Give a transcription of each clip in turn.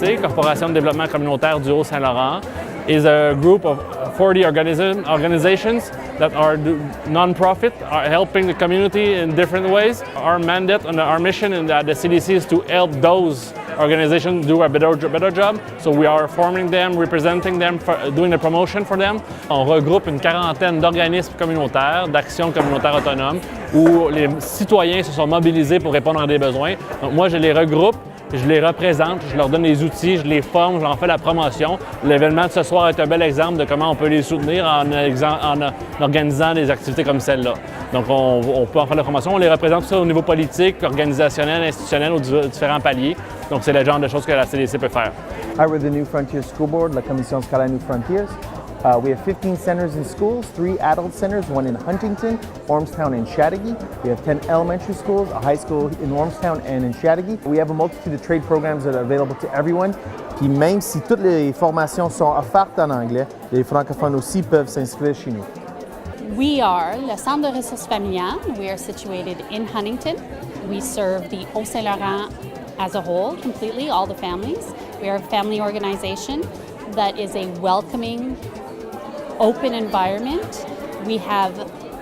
CDC, Corporation de développement communautaire du Haut-Saint-Laurent, is a group of 40 organizations that are non-profit, are helping the community in different ways. Our mandate and our mission in the CDC is to help those organizations do a better job. So we are forming them, representing them, doing the promotion for them. On regroupe une quarantaine d'organismes communautaires, d'actions communautaires autonomes, où les citoyens se sont mobilisés pour répondre à des besoins. Donc moi, je les regroupe, je les représente, je leur donne des outils, je les forme, je leur fais la promotion. L'événement de ce soir est un bel exemple de comment on peut les soutenir en organisant des activités comme celle-là. Donc on peut en faire la promotion, on les représente ça au niveau politique, organisationnel, institutionnel, aux différents paliers. Donc c'est le genre de choses que la CDC peut faire. Hi, we're the New Frontiers School Board, la Commission Scolaire New Frontiers. We have 15 centers in schools, 3 adult centers, one in Huntington, Ormstown, and Chattagee. We have 10 elementary schools, a high school in Ormstown and in Chattagee. We have a multitude of trade programs that are available to everyone. Puis même si toutes les formations sont offertes en anglais, les francophones aussi peuvent s'inscrire chez nous. We are le Centre de ressources familiales. We are situated in Huntington. We serve the Haut-Saint-Laurent as a whole, completely, all the families. We are a family organization that is a welcoming, open environment. We have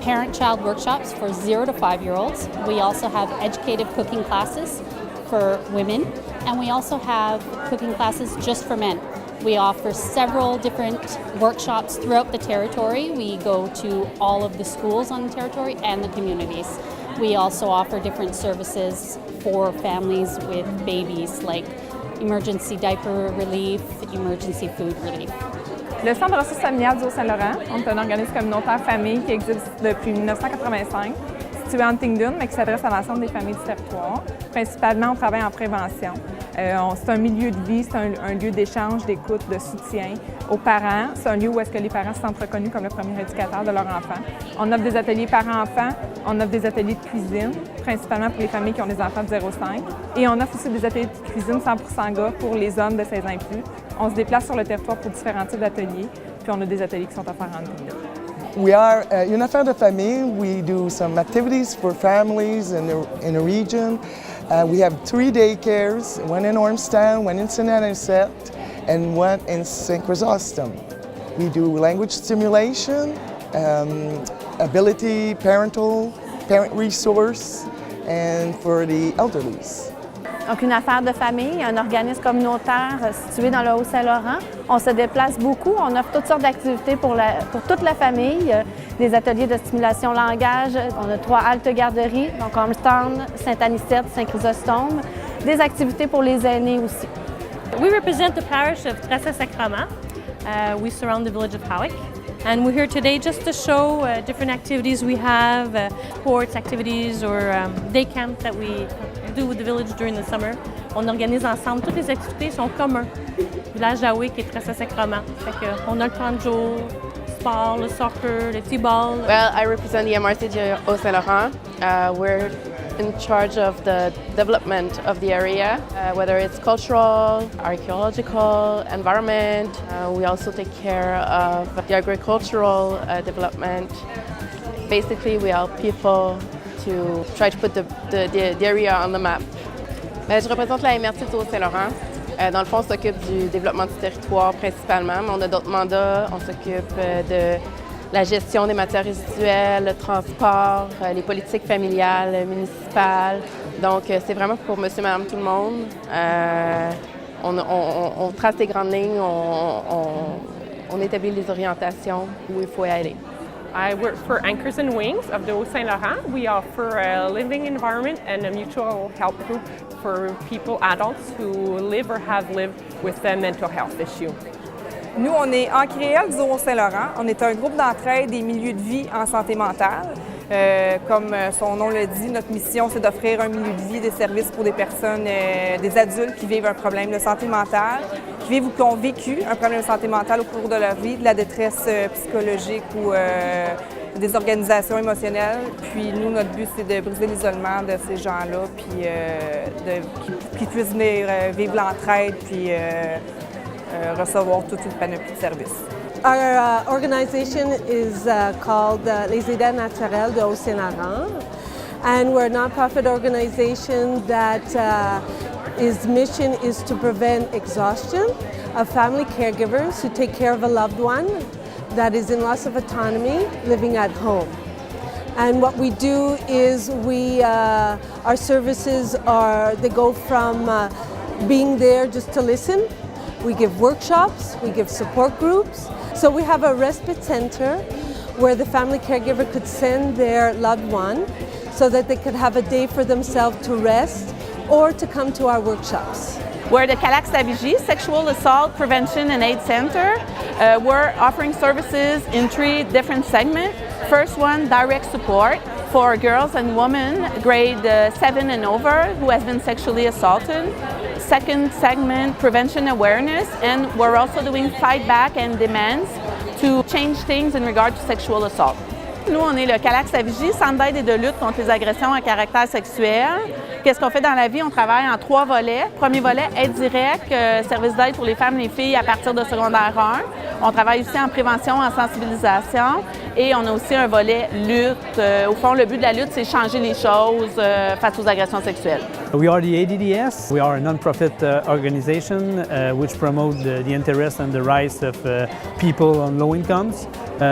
parent-child workshops for 0 to 5-year-olds. We also have educative cooking classes for women, and we also have cooking classes just for men. We offer several different workshops throughout the territory. We go to all of the schools on the territory and the communities. We also offer different services for families with babies, like emergency diaper relief, emergency food relief. Le Centre de ressources familiales du Haut-Saint-Laurent, on est un organisme communautaire famille qui existe depuis 1985, situé à Huntingdon, mais qui s'adresse à l'ensemble des familles du territoire. Principalement, on travaille en prévention. C'est un milieu de vie, c'est un lieu d'échange, d'écoute, de soutien aux parents. C'est un lieu où est-ce que les parents se sentent reconnus comme le premier éducateur de leur enfant. On offre des ateliers parents-enfants, on offre des ateliers de cuisine, principalement pour les familles qui ont des enfants de 0-5. Et on offre aussi des ateliers de cuisine 100% gars pour les hommes de 16 ans et plus. On se déplace sur le territoire pour différents types d'ateliers, puis on a des ateliers qui sont offerts en ligne. We are une affaire de famille. We do some activities for families in the region. We have 3 daycares, one in Ormstown, one in St. Anisette, and one in St. Chrysostom. We do language stimulation, ability, parent resource, and for the elderly. Donc, une affaire de famille, un organisme communautaire situé dans le Haut-Saint-Laurent. On se déplace beaucoup, on offre toutes sortes d'activités pour toute la famille, des ateliers de stimulation langage. On a 3 haltes garderies, donc Ormstown, Saint-Anicette, Saint-Chrysostome. Des activités pour les aînés aussi. We represent the parish of Tresse-Sacrament. We surround the village of Howick. And we're here today just to show different activities we have, sports activities or day camp that we do with the village during the summer. On organise ensemble, toutes les activités sont communes. Village d'Howick et Tresse-Sacrament. On a le 30 jours, sport, le soccer, le t-ball. Well, I represent the MRCG Haut-Saint-Laurent. We're in charge of the development of the area, whether it's cultural, archaeological, environment. We also take care of the agricultural development. Basically, we help people to try to put the area on the map. Je représente la MRC du Haut-Saint-Laurent. Dans le fond, on s'occupe du développement du territoire principalement, mais on a d'autres mandats. On s'occupe de la gestion des matières résiduelles, le transport, les politiques familiales, municipales. Donc, c'est vraiment pour monsieur, madame, tout le monde. On trace les grandes lignes, on établit les orientations où il faut y aller. I work for Anchors and Wings of the Haut-Saint-Laurent. We offer a living environment and a mutual help group for people, adults who live or have lived with a mental health issue. Nous, on est Ancréole du Haut-Saint-Laurent. On est un groupe d'entraide des milieux de vie en santé mentale. Comme son nom le dit, notre mission, c'est d'offrir un milieu de vie, des services pour des personnes, des adultes qui vivent un problème de santé mentale, qui ont vécu un problème de santé mentale au cours de leur vie, de la détresse psychologique ou des organisations émotionnelles. Puis nous, notre but, c'est de briser l'isolement de ces gens-là, puis qu'ils puissent venir vivre l'entraide, puis recevoir toute une panoplie de services. Our organization is called Les Aidants Naturels de Haut-Saint-Laurent, and we're a non-profit organization that His mission is to prevent exhaustion of family caregivers who take care of a loved one that is in loss of autonomy living at home. And what we do is our services they go from being there just to listen. We give workshops, we give support groups. So we have a respite center where the family caregiver could send their loved one so that they could have a day for themselves to rest or to come to our workshops. We're the Calax-Savigi Sexual Assault Prevention and Aid Center. We're offering services in 3 different segments. First one, direct support for girls and women grade 7 and over who has been sexually assaulted. Second segment, prevention awareness, and we're also doing fight back and demands to change things in regard to sexual assault. Nous, on est le Calax-Savigi, centre d'aide et de lutte contre les agressions à caractère sexuel. Qu'est-ce qu'on fait dans la vie? On travaille en 3 volets. Premier volet, aide directe, service d'aide pour les femmes et les filles à partir de secondaire 1. On travaille aussi en prévention, en sensibilisation. Et on a aussi un volet lutte. Au fond, le but de la lutte, c'est changer les choses face aux agressions sexuelles. We are the ADDS. We are a non-profit organization which promotes the interests and the rights of people on low incomes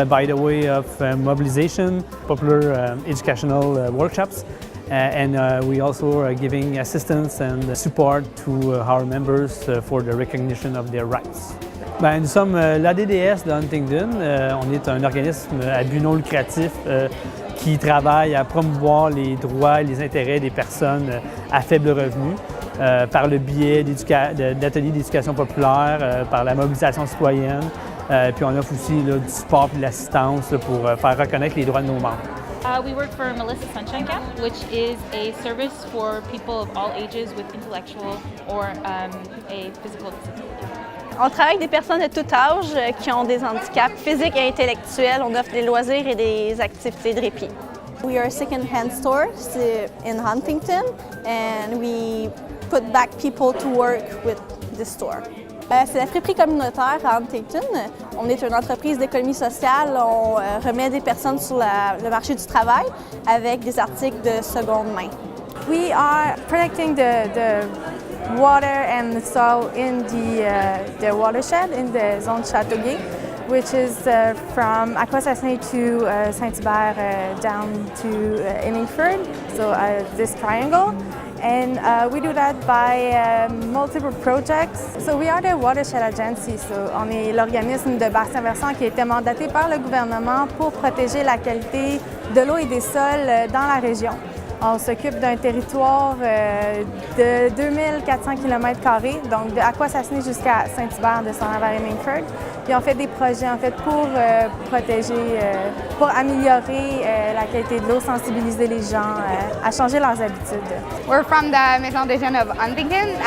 by the way of mobilization, popular educational workshops. And we also are giving assistance and support to our members for the recognition of their rights. Nous sommes l'ADDS de Huntingdon. On est un organisme à but non lucratif qui travaille à promouvoir les droits et les intérêts des personnes à faible revenu par le biais d'ateliers d'éducation populaire, par la mobilisation citoyenne. Puis on offre aussi du support et de l'assistance pour faire reconnaître les droits de nos membres. We work for Melissa Sunshine Camp, which is a service for people of all ages with intellectual or a physical disability. On travaille avec des personnes de tout âge qui ont des handicaps physiques et intellectuels. On offre des loisirs et des activités de répit. We are a second-hand store in Huntington, and we put back people to work with the store. C'est la friperie communautaire à Huntington. On est une entreprise d'économie sociale. On remet des personnes sur le marché du travail avec des articles de seconde main. We are protecting the water and the soil in the watershed in the zone Châteauguay, which is from Akwesasne to Saint-Hubert down to Hemingford, so this triangle. And we do that by multiple projects. So we are the Watershed Agency. So on est l'organisme de bassin versant qui a été mandaté par le gouvernement pour protéger la qualité de l'eau et des sols dans la région. On s'occupe d'un territoire de 2400 km², donc de Akwesasne jusqu'à Saint-Hubert de Saint-Hubert-Hemingford. Puis on fait des projets en fait pour protéger, pour améliorer la qualité de l'eau, sensibiliser les gens à changer leurs habitudes. We're from the Maison des Jeunes of Huntington.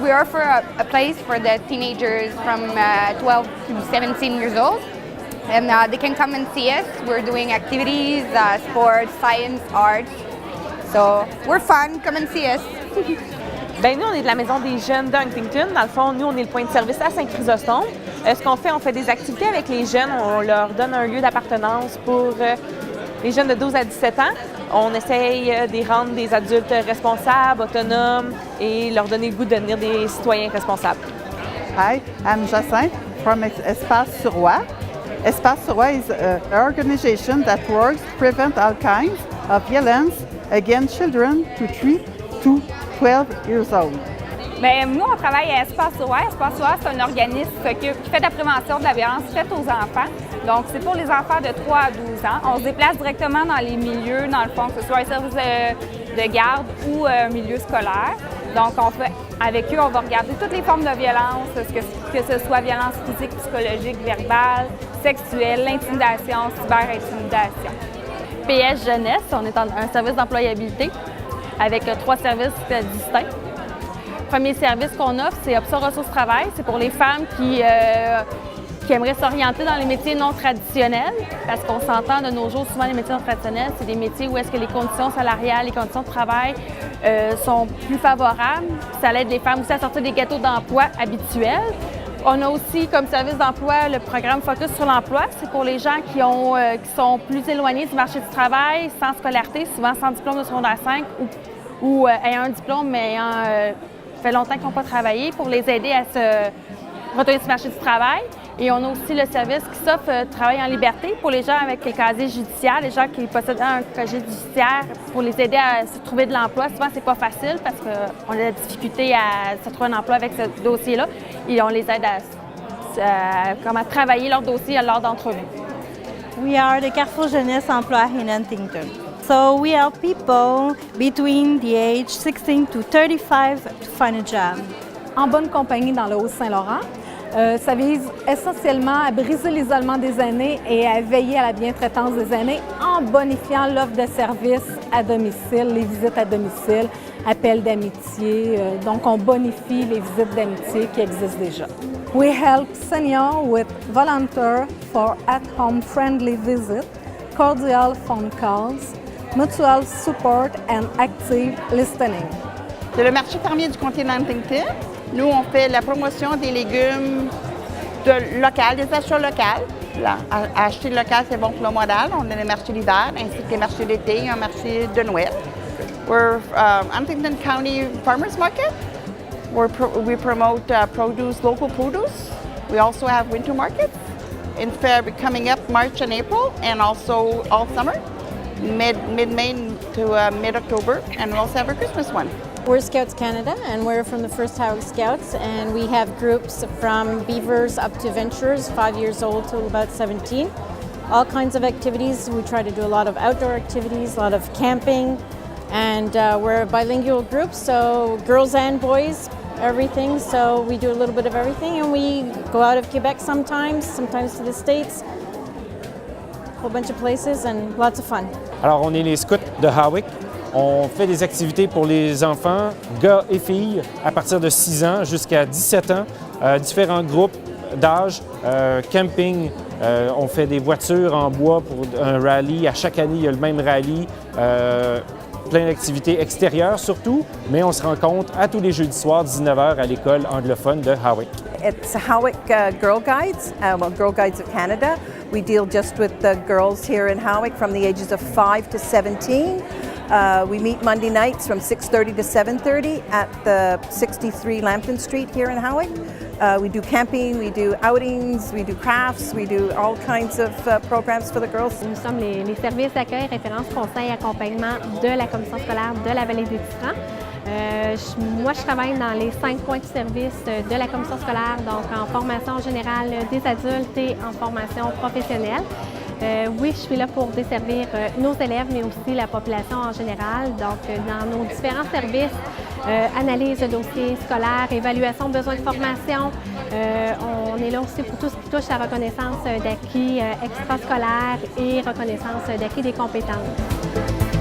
We offer a place for the teenagers from 12 to 17 years old. And they can come and see us. We're doing activities, sports, science, arts. So we're fun. Come and see us. Nous, on est de la Maison des Jeunes de Huntington. Dans le fond, nous, on est le point de service à Saint-Chrysostome. Ce qu'on fait, on fait des activités avec les jeunes. On leur donne un lieu d'appartenance pour les jeunes de 12 à 17 ans. On essaye de les rendre des adultes responsables, autonomes et leur donner le goût de devenir des citoyens responsables. Hi, I'm Jacinthe from Espace Sur Roi. Espace Sur Roi is an organization that works to prevent all kinds of violence against children to 3 to 12 years old. Nous, on travaille à Espace Sur Roi. Espace Sur Roi, c'est un organisme qui fait de la prévention de la violence faite aux enfants. Donc, c'est pour les enfants de 3 à 12 ans. On se déplace directement dans les milieux, dans le fond, que ce soit un service de garde ou un milieu scolaire. Donc, avec eux, on va regarder toutes les formes de violence, que ce soit violence physique, psychologique, verbale, sexuelle, l'intimidation, cyber-intimidation. PS Jeunesse, on est un service d'employabilité avec 3 services distincts. Le premier service qu'on offre, c'est Option Ressources Travail. C'est pour les femmes qui aimeraient s'orienter dans les métiers non traditionnels, parce qu'on s'entend de nos jours, souvent les métiers non traditionnels, c'est des métiers où est-ce que les conditions salariales, les conditions de travail sont plus favorables. Ça aide les femmes aussi à sortir des ghettos d'emploi habituels. On a aussi comme service d'emploi le programme Focus sur l'emploi. C'est pour les gens qui sont plus éloignés du marché du travail, sans scolarité, souvent sans diplôme de secondaire 5 ou ayant un diplôme mais ayant fait longtemps qu'ils n'ont pas travaillé, pour les aider à se retourner sur le marché du travail. Et on a aussi le service qui s'offre travail en liberté pour les gens avec les casiers judiciaires, les gens qui possèdent un casier judiciaire, pour les aider à se trouver de l'emploi. Souvent, c'est pas facile parce qu'on a de la difficulté à se trouver un emploi avec ce dossier-là. Et on les aide à travailler leur dossier lors d'entrevues. We are the Carrefour Jeunesse Emploi in Huntington. So we help people between the age 16 to 35 to find a job. En bonne compagnie dans le Haut-Saint-Laurent. Ça vise essentiellement à briser l'isolement des aînés et à veiller à la bientraitance des aînés en bonifiant l'offre de services à domicile, les visites à domicile, appels d'amitié. Donc, on bonifie les visites d'amitié qui existent déjà. We help seniors with volunteer for at-home friendly visits, cordial phone calls, mutual support and active listening. C'est le marché fermier du comté d'Huntington. Nous, on fait la promotion des légumes locaux, des achats locaux. Là, acheter local, c'est bon pour le mois d'avril. On a les marchés d'hiver, ainsi que les marchés d'été et un marché de Noël. We're Huntington County Farmers Market. We promote local produce. We also have winter markets in coming up March and April, and also all summer, mid-May to mid-October, and we also have our Christmas one. We're Scouts Canada, and we're from the First Howick Scouts, and we have groups from beavers up to venturers, 5 years old to about 17. All kinds of activities. We try to do a lot of outdoor activities, a lot of camping, and we're a bilingual group, so girls and boys, everything. So we do a little bit of everything, and we go out of Quebec sometimes to the States, a whole bunch of places, and lots of fun. Alors, on est les scouts de Howick. On fait des activités pour les enfants, gars et filles, à partir de 6 ans jusqu'à 17 ans, différents groupes d'âge, camping, on fait des voitures en bois pour un rallye. À chaque année, il y a le même rallye, plein d'activités extérieures surtout, mais on se rencontre à tous les jeudis soirs, 19h, à l'école anglophone de Howick. It's Howick Girl Guides, Girl Guides of Canada. We deal just with the girls here in Howick from the ages of 5 to 17. We meet Monday nights from 6:30 to 7:30 at the 63 Lambton Street here in Howick. We do camping, we do outings, we do crafts, we do all kinds of programs for the girls. Nous sommes les services d'accueil, référence, conseil, accompagnement de la commission scolaire de la Vallée des Titans. Moi, je travaille dans les 5 points de service de la commission scolaire, donc en formation générale des adultes et en formation professionnelle. Oui, je suis là pour desservir nos élèves, mais aussi la population en général. Donc, dans nos différents services, analyse de dossiers scolaires, évaluation de besoins de formation. On est là aussi pour tout ce qui touche à reconnaissance d'acquis extrascolaires et reconnaissance d'acquis des compétences.